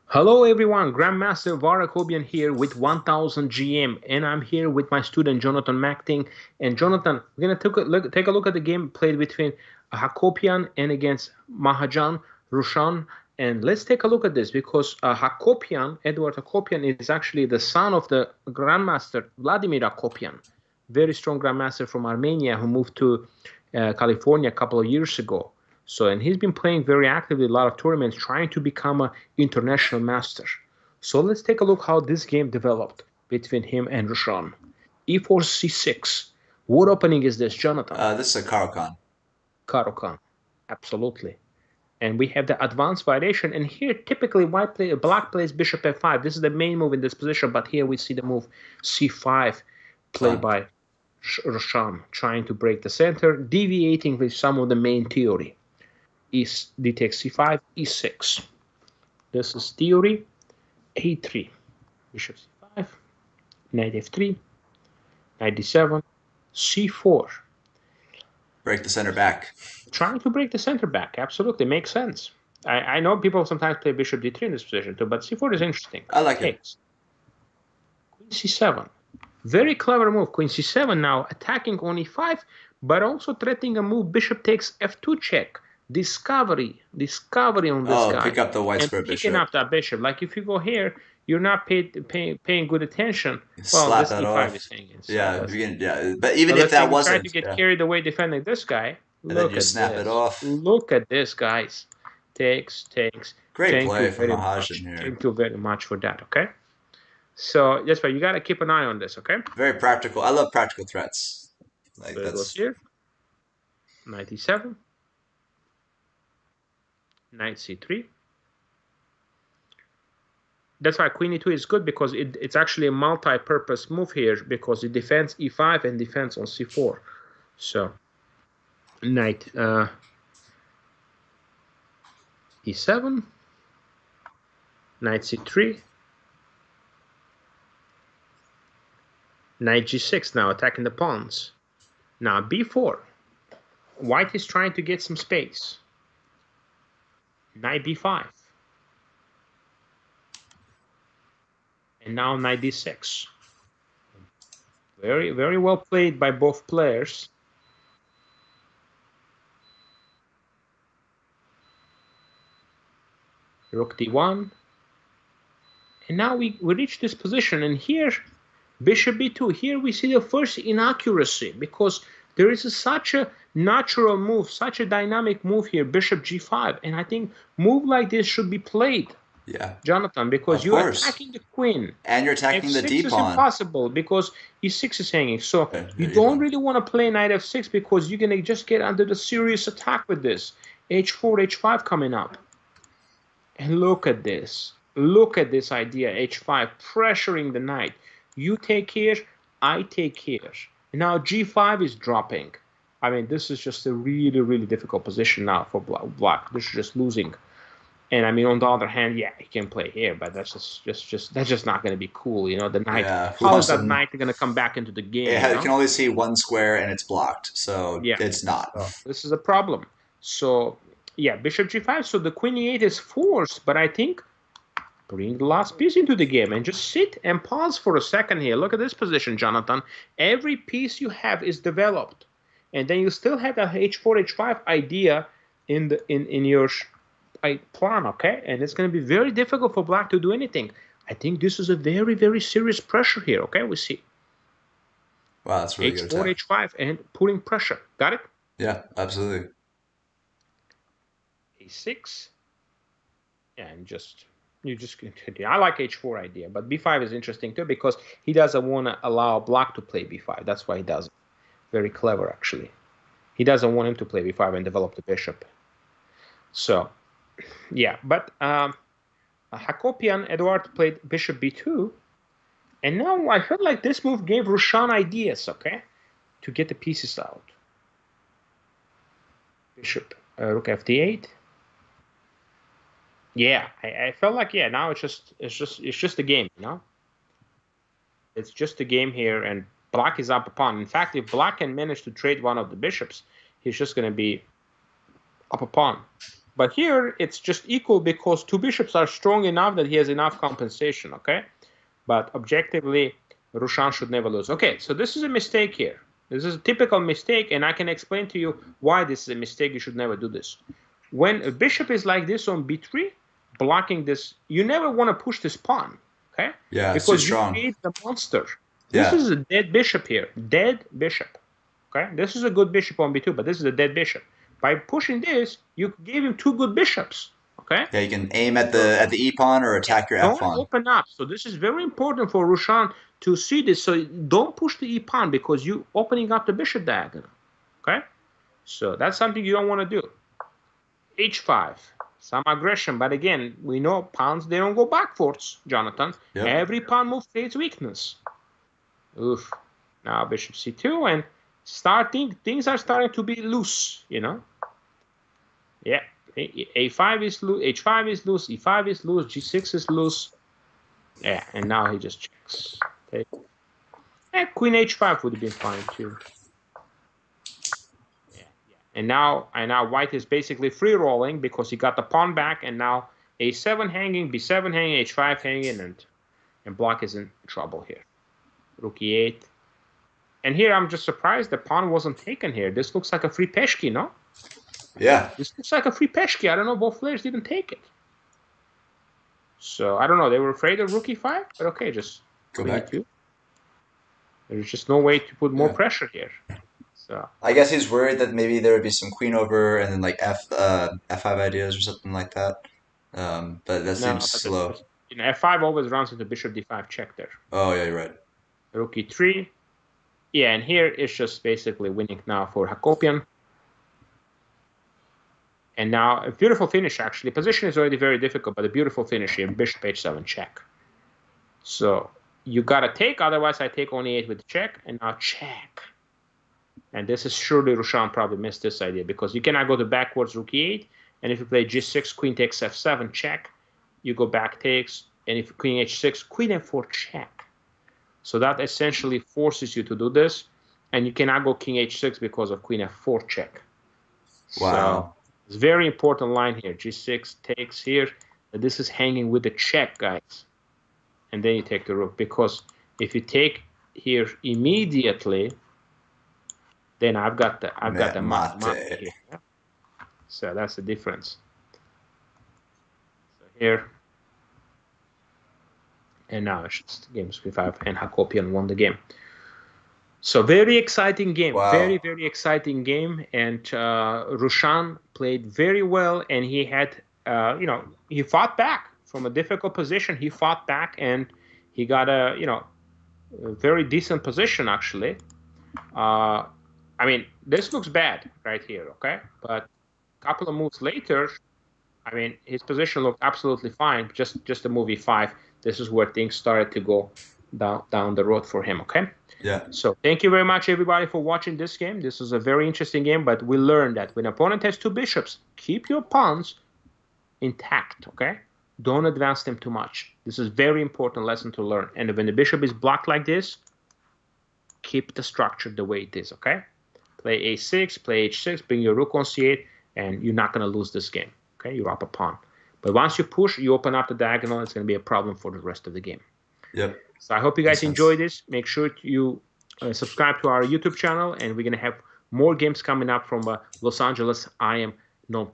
Hello everyone, Grandmaster VAR AKOBIAN here with 1000 GM, and I'm here with my student Jonathan Macting. And Jonathan, we're gonna take a look at the game played between Hakobian and against Mahjan, Rushan. And let's take a look at this because Edward Hakobian, is actually the son of the Grandmaster Vladimir Hakobian, very strong Grandmaster from Armenia who moved to California a couple of years ago. So, and he's been playing very actively a lot of tournaments, trying to become an international master. So let's take a look how this game developed between him and Rushan. E4 C6. What opening is this, Jonathan? This is a Caro-Kann. Caro-Kann. Absolutely. And we have the advanced variation. And here, typically, black plays bishop f5. This is the main move in this position. But here we see the move c5 played by Rushan, trying to break the center, deviating with some of the main theory. D takes c5, e6. This is theory. a3, bishop c5, knight f3, knight d7, c4. Break the center back. Trying to break the center back, absolutely, makes sense. I know people sometimes play bishop d3 in this position too, but c4 is interesting. I like it. Queen c7. Very clever move, queen c7 now, attacking on e5, but also threatening a move, bishop takes f2 check. Discovery on this guy. Pick up the white square bishop. Picking up that bishop. Like if you go here, you're not paying good attention. Well, slap that off. Is hanging. So yeah. But even if that wasn't, trying to get carried away defending this guy. And then you snap it off. Look at this, guys. Takes. Great play from Mahjan here. Thank you very much for that. Okay. So that's why you got to keep an eye on this. Okay. Very practical. I love practical threats. Like so that's here. Knight e7. Knight c3. That's why queen e2 is good because it's actually a multi-purpose move here because it defends e5 and defends on c4. So knight e7, knight c3, knight g6 now attacking the pawns. Now b4. White is trying to get some space. Knight b5. And now knight d6. Very, very well played by both players. Rook d1. And now we reach this position. And here, bishop b2. Here we see the first inaccuracy because there is such a natural move, such a dynamic move here, bishop g5. And I think move like this should be played, Jonathan, because you're attacking the queen. And you're attacking the d pawn. F6 is impossible because e6 is hanging. So you don't really want to play knight f6 because you're going to just get under the serious attack with this. h4, h5 coming up. And look at this. Look at this idea, h5, pressuring the knight. You take here, I take here. Now g5 is dropping. I mean, this is just a really, really difficult position now for black. This is just losing. And I mean, on the other hand, yeah, he can play here, but that's just not going to be cool, you know. The knight, how is that knight going to come back into the game? Yeah, you can only see one square and it's blocked, so it's not. So this is a problem. So yeah, bishop g5. So the queen e8 is forced, but I think bring the last piece into the game and just sit and pause for a second here. Look at this position, Jonathan. Every piece you have is developed, and then you still have the h4, h5 idea in your plan, okay? And it's going to be very difficult for black to do anything. I think this is a very, very serious pressure here, okay? We see. Wow, that's really good. h4, h5, and putting pressure. Got it? Yeah, absolutely. a6. Yeah, and you just continue. I like h4 idea, but b5 is interesting too because he doesn't want to allow black to play b5. That's why he does it. Very clever, actually. He doesn't want him to play b5 and develop the bishop. So, yeah, but Hakobian, Edward, played bishop b2, and now I feel like this move gave Rushan ideas, okay, to get the pieces out. Bishop, rook fd8. Yeah, I felt like now it's just a game, you know. It's just a game here, and black is up a pawn. In fact, if black can manage to trade one of the bishops, he's just going to be up a pawn. But here, it's just equal because two bishops are strong enough that he has enough compensation, okay? But objectively, Rushan should never lose. Okay, so this is a mistake here. This is a typical mistake, and I can explain to you why this is a mistake. You should never do this. When a bishop is like this on b3, blocking this, you never want to push this pawn, okay? Yeah, because it's too strong. You create the monster. This is a dead bishop here. Dead bishop, okay? This is a good bishop on b2, but this is a dead bishop. By pushing this, you gave him two good bishops. Okay. Yeah, you can aim at the e pawn or attack your f pawn. Don't open up. So this is very important for Rushan to see this. So don't push the e pawn because you opening up the bishop diagonal. Okay. So that's something you don't want to do. h5, some aggression, but again, we know pawns, they don't go backwards, Jonathan. Yep. Every pawn move creates weakness. Oof. Now bishop c2, and things are starting to be loose, you know. Yeah, a5 is loose, h5 is loose, e5 is loose, g6 is loose. Yeah, and now he just checks. Okay. Yeah, queen h5 would have been fine too. Yeah. And now white is basically free rolling because he got the pawn back, and now a7 hanging, b7 hanging, h5 hanging, and black is in trouble here. Rook e8. And here I'm just surprised the pawn wasn't taken here. This looks like a free peshki, no? Yeah. This looks like a free peshki. I don't know, both players didn't take it. So, I don't know. They were afraid of rook e5, but okay, just go back. There's just no way to put more pressure here. So I guess he's worried that maybe there would be some queen over and then like f5 ideas or something like that. But that seems slow. You know, f5 always runs into bishop d5 check there. Oh, yeah, you're right. Rook e3. Yeah, and here it's just basically winning now for Hakobian. And now a beautiful finish, actually. Position is already very difficult, but a beautiful finish here. Bishop h7 check. So you got to take, otherwise I take on e8 with check, and now check. And this is surely Rushan probably missed this idea because you cannot go to backwards rook e8, and if you play g6, queen takes f7, check, you go back takes, and if queen h6, queen f4, check. So that essentially forces you to do this, and you cannot go king h6 because of queen f4 check. Wow. So it's a very important line here. g6 takes here. This is hanging with the check, guys. And then you take the rook, because if you take here immediately, then I've got the mate here. Yeah? So that's the difference. So here, and now it's just game 3-5, and Hakobian won the game. So very exciting game. Wow. Very, very exciting game. And Rushan played very well, and he had, you know, he fought back from a difficult position. He fought back, and he got a, you know, a very decent position, actually. I mean, this looks bad right here, okay? But a couple of moves later, I mean, his position looked absolutely fine. Just a move e5. This is where things started to go down the road for him, okay? Yeah. So thank you very much, everybody, for watching this game. This was a very interesting game, but we learned that when an opponent has two bishops, keep your pawns intact, okay? Don't advance them too much. This is a very important lesson to learn. And when the bishop is blocked like this, keep the structure the way it is, okay? Play a6, play h6, bring your rook on c8, and you're not going to lose this game, okay? You're up a pawn. But once you push, you open up the diagonal, it's going to be a problem for the rest of the game. Yep. So I hope you guys enjoy this. Make sure you subscribe to our YouTube channel, and we're going to have more games coming up from Los Angeles. I am Noam Chor.